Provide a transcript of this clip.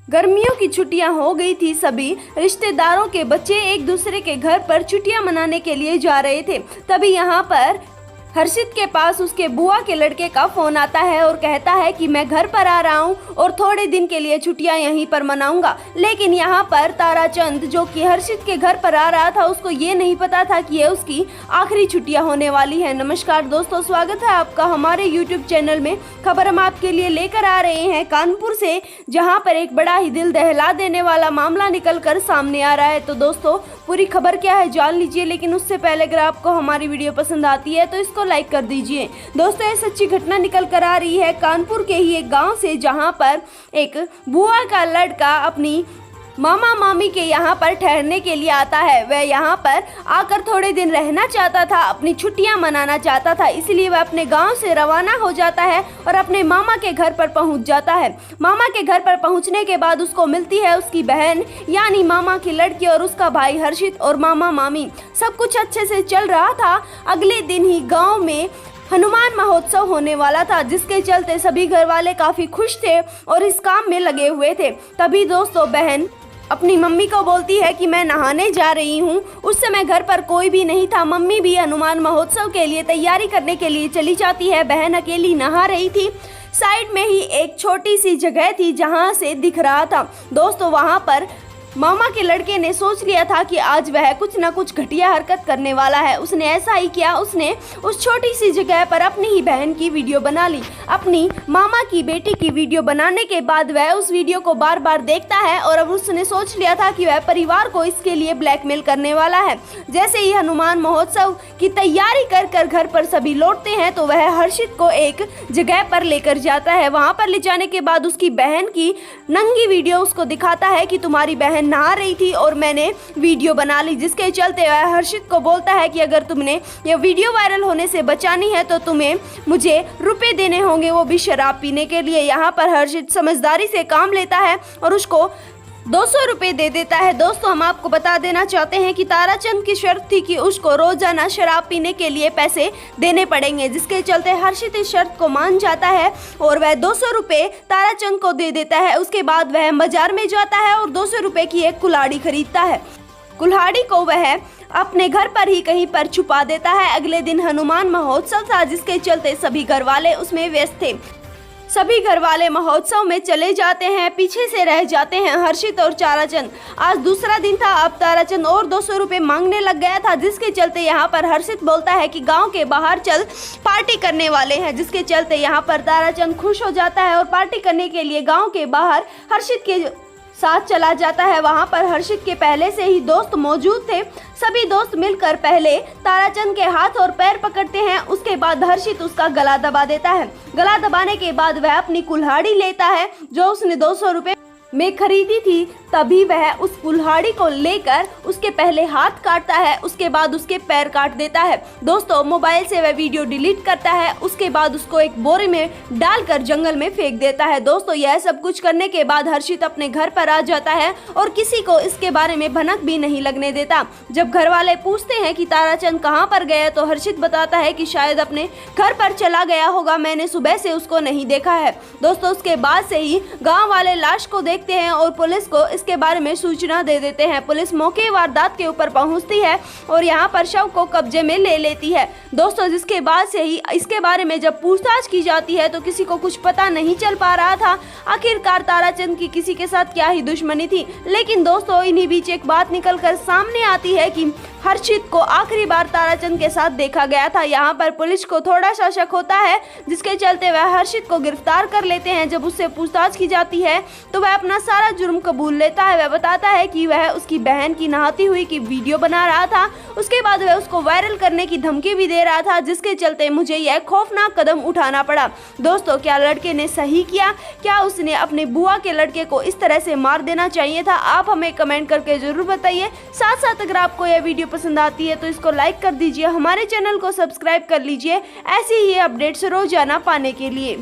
गर्मियों की छुट्टियां हो गई थी। सभी रिश्तेदारों के बच्चे एक दूसरे के घर पर छुट्टियां मनाने के लिए जा रहे थे। तभी यहाँ पर हर्षित के पास उसके बुआ के लड़के का फोन आता है और कहता है कि मैं घर पर आ रहा हूँ और थोड़े दिन के लिए छुट्टियां यहीं पर मनाऊंगा। लेकिन यहाँ पर ताराचंद जो कि हर्षित के घर पर आ रहा था, उसको ये नहीं पता था कि ये उसकी आखिरी छुट्टियां होने वाली है। नमस्कार दोस्तों, स्वागत है आपका हमारे YouTube चैनल में। खबर हम आपके लिए लेकर आ रहे हैं कानपुर से, जहाँ पर एक बड़ा ही दिल दहला देने वाला मामला निकल कर सामने आ रहा है। तो दोस्तों, पूरी खबर क्या है जान लीजिए, लेकिन उससे पहले अगर आपको हमारी वीडियो पसंद आती है तो इसको लाइक कर दीजिए। दोस्तों, ये सच्ची घटना निकल कर आ रही है कानपुर के ही एक गांव से, जहां पर एक बुआ का लड़का अपनी मामा मामी के यहाँ पर ठहरने के लिए आता है। वह यहाँ पर आकर थोड़े दिन रहना चाहता था, अपनी छुट्टियाँ मनाना चाहता था, इसलिए वह अपने गांव से रवाना हो जाता है और अपने मामा के घर पर पहुँच जाता है। मामा के घर पर पहुँचने के बाद उसको मिलती है उसकी बहन यानी मामा की लड़की और उसका भाई हर्षित और मामा मामी। सब कुछ अच्छे से चल रहा था। अगले दिन ही गाँव में हनुमान महोत्सव होने वाला था, जिसके चलते सभी घर वाले काफी खुश थे और इस काम में लगे हुए थे। तभी दोस्तों, बहन अपनी मम्मी को बोलती है कि मैं नहाने जा रही हूँ। उस समय घर पर कोई भी नहीं था। मम्मी भी हनुमान महोत्सव के लिए तैयारी करने के लिए चली जाती है। बहन अकेली नहा रही थी। साइड में ही एक छोटी सी जगह थी जहाँ से दिख रहा था। दोस्तों, वहाँ पर मामा के लड़के ने सोच लिया था कि आज वह कुछ न कुछ घटिया हरकत करने वाला है। उसने ऐसा ही किया। उसने उस छोटी सी जगह पर अपनी ही बहन की वीडियो बना ली। अपनी मामा की बेटी की वीडियो बनाने के बाद वह उस वीडियो को बार बार देखता है और अब उसने सोच लिया था कि वह परिवार को इसके लिए ब्लैकमेल करने वाला है। जैसे ही हनुमान महोत्सव की तैयारी कर कर घर पर सभी लौटते हैं तो वह हर्षित को एक जगह पर लेकर जाता है। वहाँ पर ले जाने के बाद उसकी बहन की नंगी वीडियो उसको दिखाता है कि तुम्हारी बहन नहा रही थी और मैंने वीडियो बना ली, जिसके चलते वह हर्षित को बोलता है कि अगर तुमने ये वीडियो वायरल होने से बचानी है तो तुम्हें मुझे रुपए देने होंगे, वो भी शराब पीने के लिए। यहाँ पर हर्षित समझदारी से काम लेता है और उसको 200 रुपये दे देता है। दोस्तों, हम आपको बता देना चाहते हैं कि ताराचंद की शर्त थी कि उसको रोजाना शराब पीने के लिए पैसे देने पड़ेंगे, जिसके चलते हर्षित इस शर्त को मान जाता है और वह 200 रुपये ताराचंद को दे देता है। उसके बाद वह बाजार में जाता है और 200 रुपये की एक कुल्हाड़ी खरीदता है। कुल्हाड़ी को वह अपने घर पर ही कहीं पर छुपा देता है। अगले दिन हनुमान महोत्सव था, जिसके चलते सभी घर वाले उसमें व्यस्त थे। सभी घर वाले महोत्सव में चले जाते हैं, पीछे से रह जाते हैं हर्षित और ताराचंद। आज दूसरा दिन था। अब ताराचंद और 200 रुपये मांगने लग गया था, जिसके चलते यहाँ पर हर्षित बोलता है कि गांव के बाहर चल, पार्टी करने वाले हैं। जिसके चलते यहाँ पर ताराचंद खुश हो जाता है और पार्टी करने के लिए गाँव के बाहर हर्षित के साथ चला जाता है। वहाँ पर हर्षित के पहले से ही दोस्त मौजूद थे। सभी दोस्त मिलकर पहले ताराचंद के हाथ और पैर पकड़ते हैं। उसके बाद हर्षित उसका गला दबा देता है। गला दबाने के बाद वह अपनी कुल्हाड़ी लेता है जो उसने 200 रुपये में खरीदी थी। तभी वह उस कुल्हाड़ी को लेकर उसके पहले हाथ काटता है, उसके बाद उसके पैर काट देता है। दोस्तों, मोबाइल से वह वीडियो डिलीट करता है। उसके बाद उसको एक बोरे में डालकर जंगल में फेंक देता है। दोस्तों, यह सब कुछ करने के बाद हर्षित अपने घर पर आ जाता है और किसी को इसके बारे में भनक भी नहीं लगने देता। जब घर वाले पूछते हैं कि ताराचंद कहाँ पर गया तो हर्षित बताता है कि शायद अपने घर पर चला गया होगा, मैंने सुबह से उसको नहीं देखा है। दोस्तों, उसके बाद से ही गाँव वाले लाश को देखते हैं और पुलिस को इसके बारे में सूचना दे देते हैं। पुलिस मौके वारदात के ऊपर पहुंचती है और यहां पर शव को कब्जे में ले लेती है। दोस्तों, जिसके बाद से ही इसके बारे में जब पूछताछ की जाती है तो किसी को कुछ पता नहीं चल पा रहा था आखिरकार ताराचंद की किसी के साथ क्या ही दुश्मनी थी। लेकिन दोस्तों, इन्हीं बीच एक बात निकल कर सामने आती है कि हर्षित को आखिरी बार ताराचंद के साथ देखा गया था। यहाँ पर पुलिस को थोड़ा सा शक होता है, जिसके चलते वह हर्षित को गिरफ्तार कर लेते हैं। जब उससे पूछताछ की जाती है तो वह अपना सारा जुर्म कबूल लेता है। वह बताता है कि वह उसकी बहन की नहाती हुई की वीडियो बना रहा था। उसके बाद वह उसको वायरल करने की धमकी भी दे रहा था, जिसके चलते मुझे यह खौफनाक कदम उठाना पड़ा। दोस्तों, क्या लड़के ने सही किया? क्या उसने अपने बुआ के लड़के को इस तरह से मार देना चाहिए था? आप हमें कमेंट करके जरूर बताइए। साथ साथ अगर आपको यह वीडियो पसंद आती है तो इसको लाइक कर दीजिए, हमारे चैनल को सब्सक्राइब कर लीजिए ऐसी ही अपडेट्स रोजाना पाने के लिए।